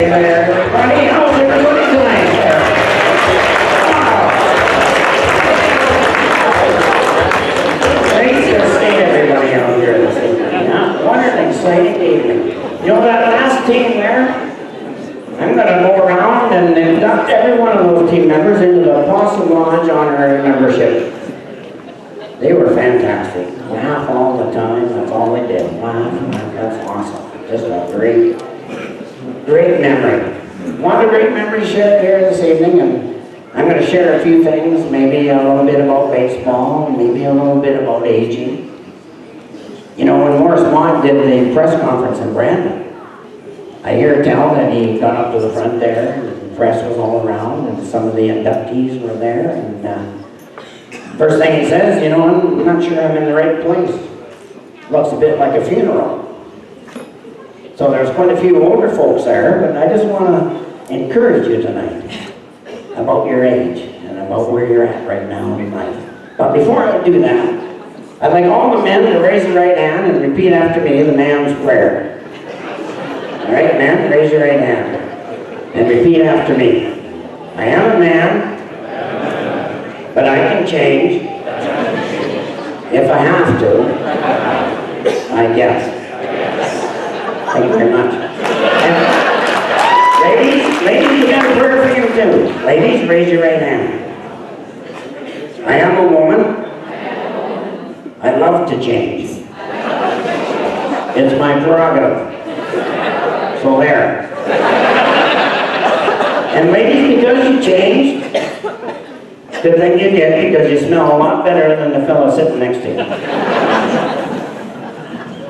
Hey there, everybody. How's everybody tonight there? Wow. Nice to see everybody out here this evening. Yeah, what an exciting evening. You know that last team there? I'm going to go around and induct every one of those team members into the Possum Lodge honorary membership. They were fantastic. Laugh all the time. That's all they did. Laugh. That's awesome. Just a great memory. A lot of great memories shared here this evening, and I'm going to share a few things, maybe a little bit about baseball, maybe a little bit about aging. You know, when Morris Mott did the press conference in Brandon, I hear tell that he got up to the front there, and the press was all around, and some of the inductees were there, and first thing he says, you know, I'm not sure I'm in the right place. Looks a bit like a funeral. So there's quite a few older folks there, but I just want to encourage you tonight about your age and about where you're at right now in life. But before I do that, I'd like all the men to raise their right hand and repeat after me the man's prayer. All right, men, raise your right hand and repeat after me. I am a man, but I can change if I have to, I guess. Thank you very much. And ladies, we got a prayer for you too. Ladies, raise your right hand. I am a woman. I love to change. It's my prerogative. So there. And ladies, because you changed, good thing you did, because you smell a lot better than the fellow sitting next to you.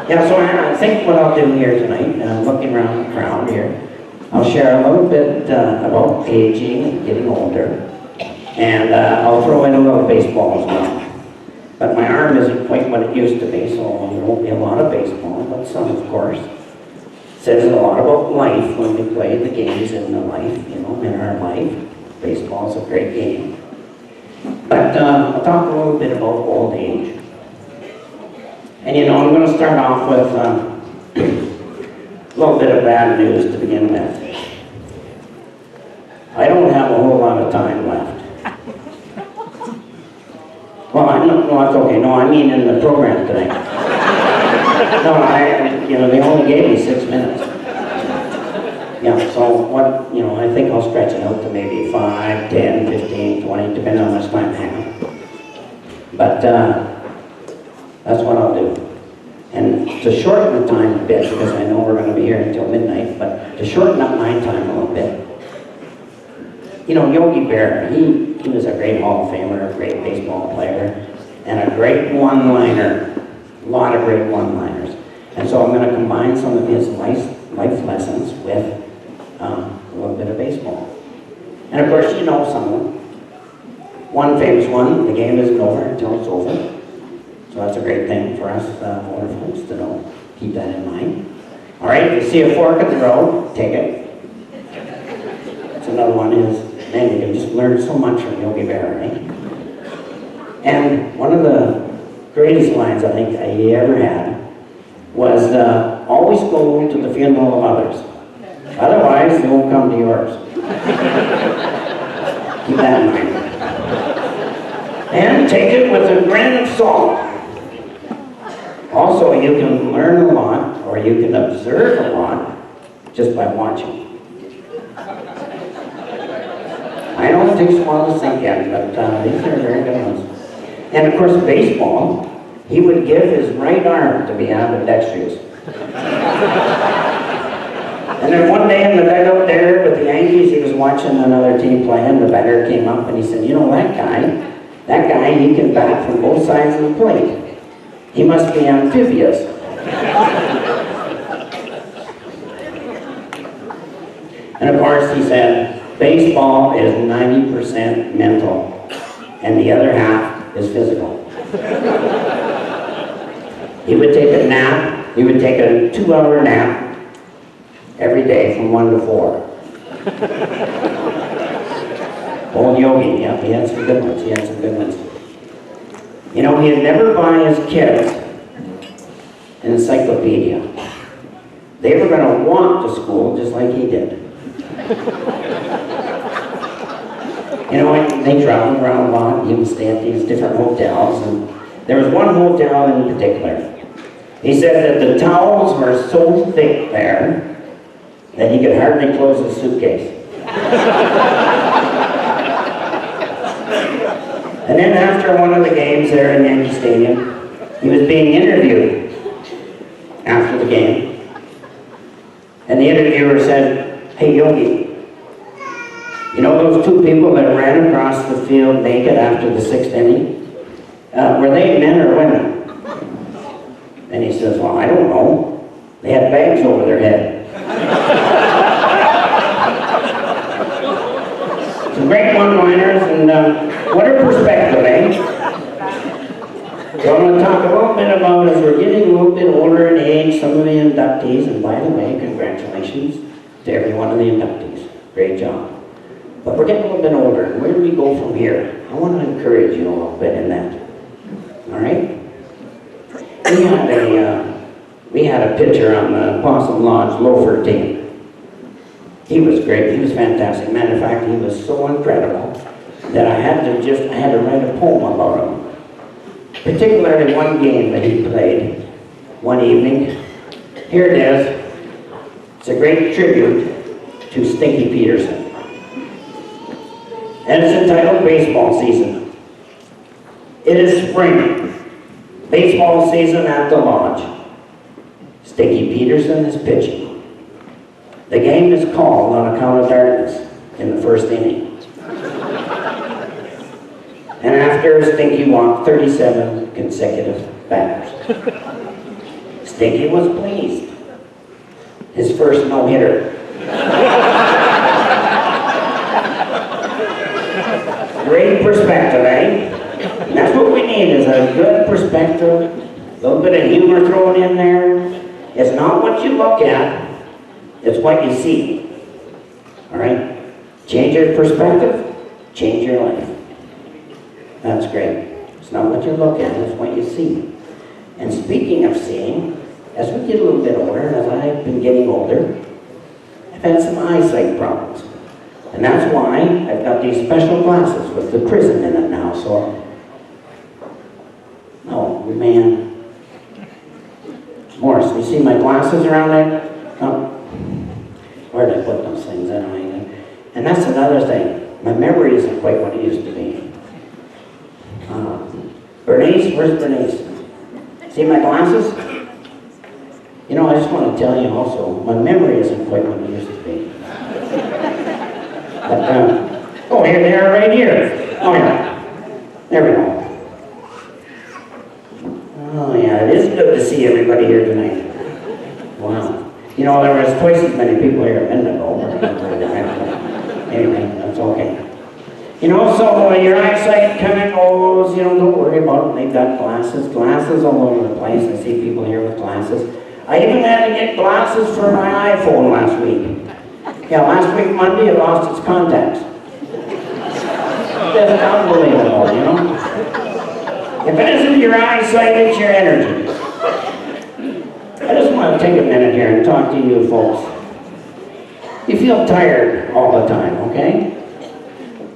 Yeah, so I think what I'll do here tonight, looking around the crowd here, I'll share a little bit about aging and getting older, and I'll throw in a little baseball as well. But my arm isn't quite what it used to be, so there won't be a lot of baseball, but some, of course. It says a lot about life when we play the games in the life, you know, in our life. Baseball is a great game. But I'll talk a little bit about old age. And you know, I'm going to start off with a little bit of bad news to begin with. I don't have a whole lot of time left. Well, no, that's okay. No, I mean in the program tonight. No, they only gave me 6 minutes. Yeah, so what, you know, I think I'll stretch it out to maybe 5, 10, 15, 20, depending on how much time I have. But that's what I'll do. And to shorten the time a bit, because I know we're going to be here until midnight, but to shorten up my time a little bit, you know, Yogi Berra, he was a great Hall of Famer, a great baseball player, and a great one-liner, a lot of great one-liners. And so I'm going to combine some of his life lessons with a little bit of baseball. And of course, you know some of them. One famous one, the game isn't over until it's over. So that's a great thing for us older folks to know. Keep that in mind. All right, if you see a fork in the road, take it. That's another one is, man, you can just learn so much from Yogi Berra, right? And one of the greatest lines I think he ever had was, always go to the funeral of others. Otherwise, they won't come to yours. Keep that in mind. And take it with a grain of salt. Also, you can learn a lot, or you can observe a lot, just by watching. I know it takes a while to sink in, but these are very good ones. And of course, baseball, he would give his right arm to be ambidextrous. And then one day in the dugout there with the Yankees, he was watching another team playing. The batter came up and he said, you know, that guy, he can bat from both sides of the plate. He must be amphibious. And of course, he said, baseball is 90% mental, and the other half is physical. He would take a nap, he would take a 2-hour nap every day from 1 to 4. Old Yogi, yeah, he had some good ones, You know, he'd never buy his kids an encyclopedia. They were going to walk to school just like he did. You know, they traveled around a lot. He would stay at these different hotels, and there was one hotel in particular. He said that the towels were so thick there that he could hardly close his suitcase. And then after one of the games there in Yankee Stadium, he was being interviewed after the game. And the interviewer said, "Hey Yogi, you know those two people that ran across the field naked after the 6th inning? Were they men or women?" And he says, "Well, I don't know. They had bags over their head." Some great one-liners, and what a perspective, eh? So I'm going to talk a little bit about, as we're getting a little bit older in age, some of the inductees, and by the way, congratulations to every one of the inductees. Great job. But we're getting a little bit older, and where do we go from here? I want to encourage you a little bit in that. All right? We had a pitcher on the Possum Lodge Loafer team. He was great. He was fantastic. Matter of fact, he was so incredible that I had to write a poem about him. Particularly one game that he played one evening. Here it is. It's a great tribute to Stinky Peterson. And it's entitled Baseball Season. It is spring. Baseball season at the Lodge. Stinky Peterson is pitching. The game is called on account of darkness in the 1st inning. And after, Stinky walked 37 consecutive batters. Stinky was pleased. His first no-hitter. Great perspective, eh? And that's what we need, is a good perspective, a little bit of humor thrown in there. It's not what you look at, it's what you see. All right? Change your perspective, change your life. That's great. It's not what you look at, it's what you see. And speaking of seeing, as we get a little bit older, as I've been getting older, I've had some eyesight problems. And that's why I've got these special glasses with the prism in it now, so... Oh, man. Morris, you see my glasses around there? Oh. Where did I put those things anyway? And that's another thing. My memory isn't quite what it used to be. Bernice, where's Bernice? See my glasses? You know, I just want to tell you also, my memory isn't quite what it used to be. But, oh, here they are right here. Oh, yeah. There we go. Oh, yeah, it is good to see everybody here tonight. Wow. You know, there was twice as many people here a minute ago. Anyway, that's okay. You know, so your eyesight kind of goes, you know, don't worry about it. They've got glasses all over the place. I see people here with glasses. I even had to get glasses for my iPhone last week. Yeah, last week, Monday, it lost its contacts. That's unbelievable, you know? If it isn't your eyesight, it's your energy. I just want to take a minute here and talk to you folks. You feel tired all the time, okay?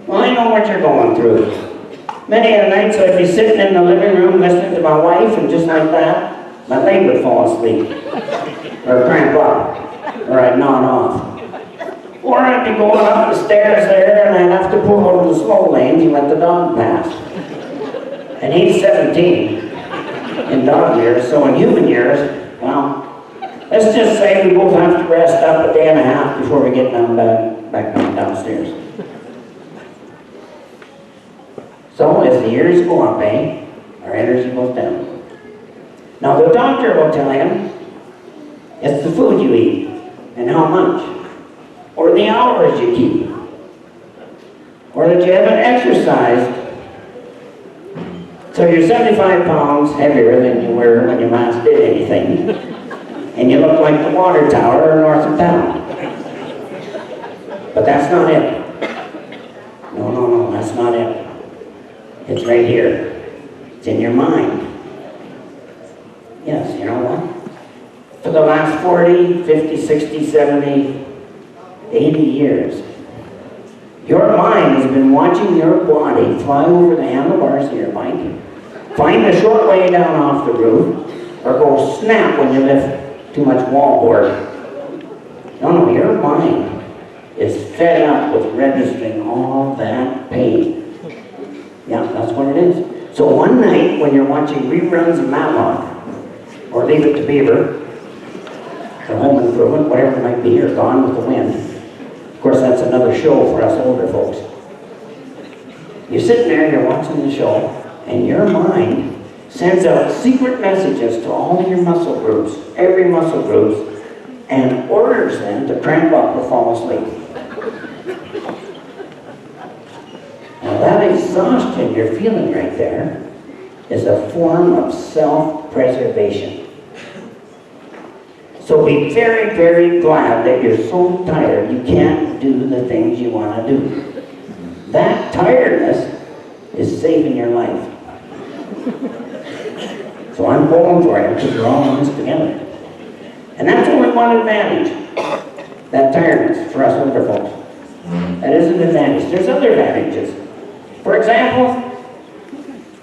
Well, I know what you're going through. Many of the nights I'd be sitting in the living room listening to my wife, and just like that, my leg would fall asleep. Or cramp up. Or I'd nod off. Or I'd be going up the stairs there, and I'd have to pull over the slow lane to let the dog pass. And he's 17 in dog years, so in human years, well, let's just say we both have to rest up a day and a half before we get back downstairs. So as the years go up, our energy goes down. Now the doctor will tell him it's the food you eat and how much, or the hours you keep, or that you haven't exercised. So you're 75 pounds heavier than you were when you last did anything, and you look like the water tower north of town. But that's not it. No, that's not it. It's right here. It's in your mind. Yes, you know what? For the last 40, 50, 60, 70, 80 years. Your mind has been watching your body fly over the handlebars of your bike, find the short way down off the roof, or go snap when you lift too much wallboard. No, your mind is fed up with registering all that pain. Yeah, that's what it is. So one night when you're watching reruns of Matlock, or Leave It to Beaver, or Home Improvement, whatever it might be, or Gone with the Wind. Of course, that's another show for us older folks. You're sitting there, you're watching the show, and your mind sends out secret messages to all your muscle groups, every muscle group, and orders them to cramp up or fall asleep. Now that exhaustion you're feeling right there is a form of self-preservation. So be very, very glad that you're so tired you can't do the things you want to do. That tiredness is saving your life. So I'm pulling for you because we're all in this together. And that's only one advantage, that tiredness for us older folks. That is an advantage. There's other advantages. For example,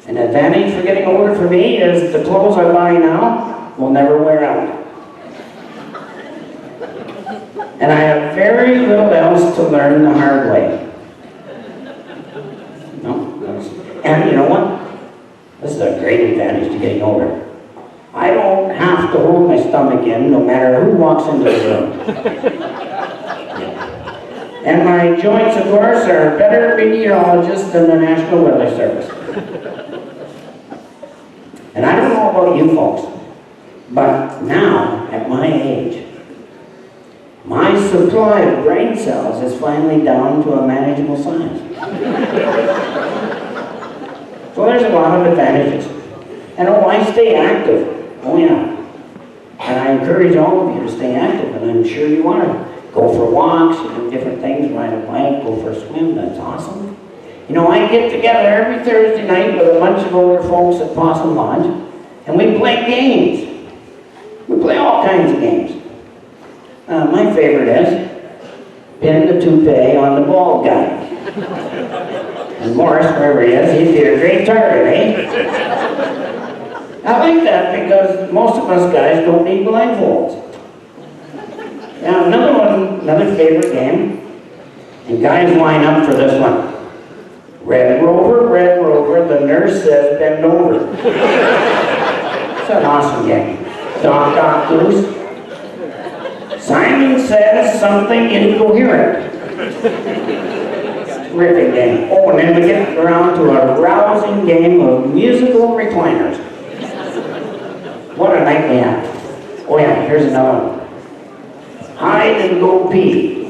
an advantage for getting older for me is the clothes I buy now will never wear out. And I have very little else to learn the hard way. And you know what? This is a great advantage to getting older. I don't have to hold my stomach in no matter who walks into the room. And my joints, of course, are better meteorologists than the National Weather Service. And I don't know about you folks, but now, at my age, my supply of brain cells is finally down to a manageable size. So there's a lot of advantages. And oh, I stay active. Oh yeah. And I encourage all of you to stay active, and I'm sure you are. Go for walks, you do different things, ride a bike, go for a swim, that's awesome. You know, I get together every Thursday night with a bunch of older folks at Possum Lodge, and we play games. We play all kinds of games. My favorite is pin the toupee on the bald guy. And Morris, wherever he is, he'd be a great target, eh? I like that because most of us guys don't need blindfolds. Now another favorite game, and guys line up for this one. Red Rover, the nurse says bend over. It's an awesome game. Doc Goose. Simon says something incoherent. Terrific game. Oh, and then we get around to a rousing game of musical recliners. What a night we have. Oh yeah, here's another one. Hide and go pee.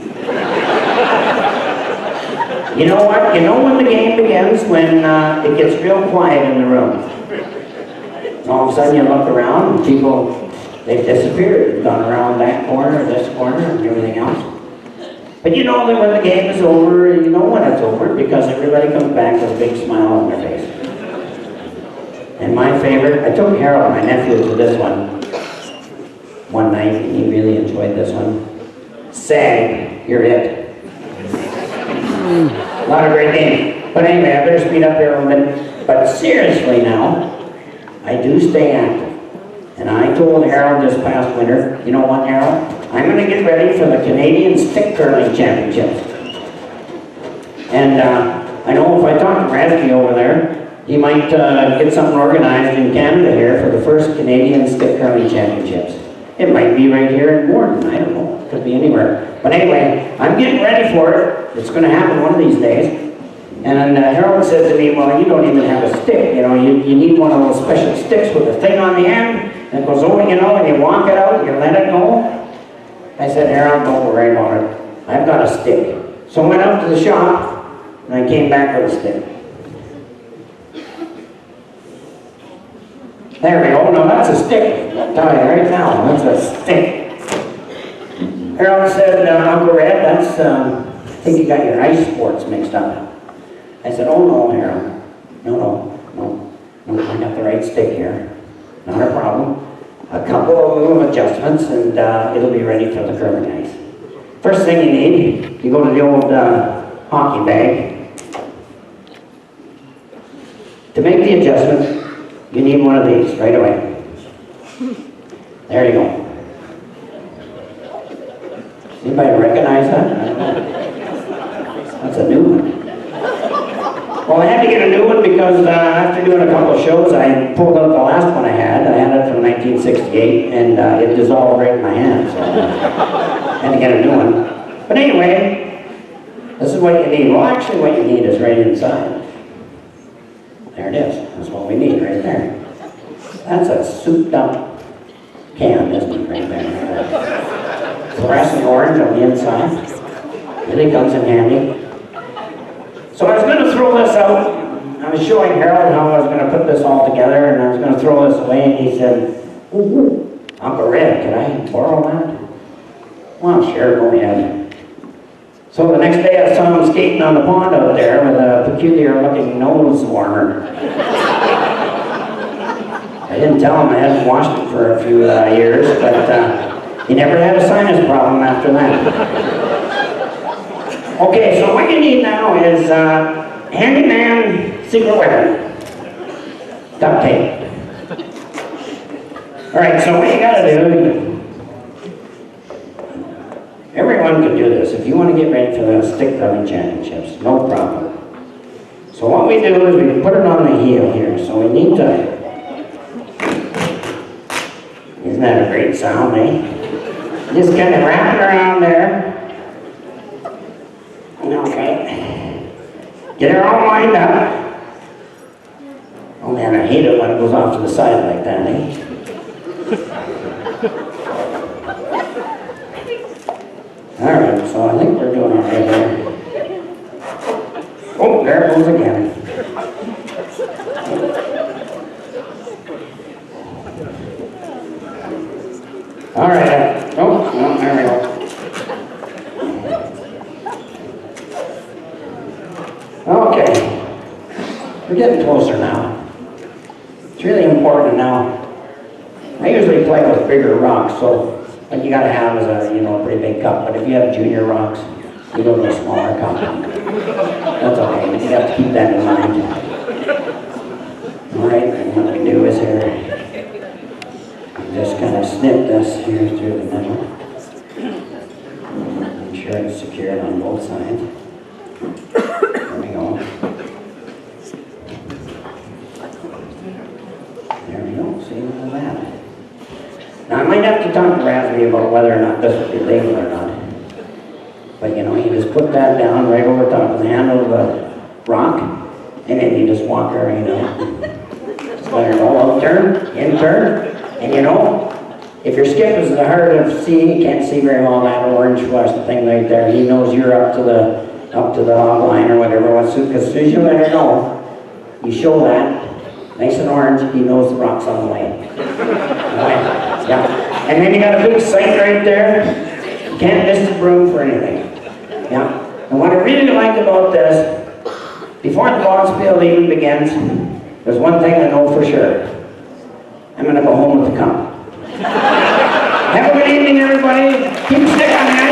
You know what? You know when the game begins? When it gets real quiet in the room. All of a sudden you look around and people, they've disappeared. They've gone around that corner, this corner, and everything else. But you know that when the game is over, you know when it's over because everybody comes back with a big smile on their face. And my favorite, I took Harold, my nephew, to this one night, and he really enjoyed this one. Sag, you're it. A lot of great games. But anyway, I better speed up here a little bit. But seriously now, I do stay active. And I told Harold this past winter, you know what, Harold? I'm going to get ready for the Canadian Stick Curling Championships. And I know if I talk to Bradley over there, he might get something organized in Canada here for the first Canadian Stick Curling Championships. It might be right here in Morden, I don't know. It could be anywhere. But anyway, I'm getting ready for it. It's going to happen one of these days. And Harold said to me, well, you don't even have a stick. You know, you need one of those special sticks with a thing on the end. And it goes over, you know, and you walk it out, you let it go. I said, Harold, don't worry about it. I've got a stick. So I went up to the shop, and I came back with a stick. There we go. No, that's a stick. I'll tell you right now, that's a stick. Harold said, Uncle Red, that's, I think you got your ice sports mixed up. I said, oh no, Harold. No, I got the right stick here. Not a problem. A couple of little adjustments and it'll be ready for the curling ice. First thing you need, you go to the old hockey bag. To make the adjustment, you need one of these right away. There you go. Anybody recognize that? That's a new one. Well, I had to get a new one because after doing a couple of shows, I pulled out the last one I had. I had it from 1968, and it dissolved right in my hand, so I had to get a new one. But anyway, this is what you need. Well, actually, what you need is right inside. There it is. That's what we need right there. That's a souped-up can, isn't it, right there? Fluorescent orange on the inside. Really comes in handy. So I was going to throw this out. I was showing Harold how I was going to put this all together, and I was going to throw this away, and he said, "Ooh, Uncle Red, can I borrow that?" Well, sure, go ahead. So the next day I saw him skating on the pond out there with a peculiar-looking nose warmer. I didn't tell him I hadn't washed it for a few years, but he never had a sinus problem after that. Okay, so what you need now is handyman secret weapon. Duct tape. Alright, so what you gotta do, everyone can do this. If you want to get ready for the stick drumming championships, no problem. So what we do is we put it on the heel here. So we need to, isn't that a great sound, eh? Just kind of wrap it around there. Okay. Get her all lined up. Oh man, I hate it when it goes off to the side like that, eh? Alright, so I think we're doing okay there. Oh, there it goes again. Alright, oh, no, there we go. Okay, we're getting closer now. It's really important now. I usually play with bigger rocks, so what you gotta have is a pretty big cup. But if you have junior rocks, you go to a smaller cup. That's okay. You have to keep that in mind. All right, and what we do is here, just kind of snip this here through the middle. Make sure it's secured on both sides. There we go. There we go. See, look at that. Now I might have to talk to Raspy about whether or not this would be legal or not. But you just put that down right over top of the handle of the rock, and then you just walk her, just let her go out turn, in turn, and if your skip is hard to see, you can't see very well that orange fluorescent thing right there, he knows you're up to the hog line or whatever, because as soon as you let her know, you show that, nice and orange, he knows the rock's on the way. Right? Yeah. And then you got a big sight right there. You can't miss the broom for anything. Yeah. And what I really like about this, before the ball spill even begins, there's one thing I know for sure. I'm going to go home with the cup. Have a good evening, everybody. Keep sticking on that.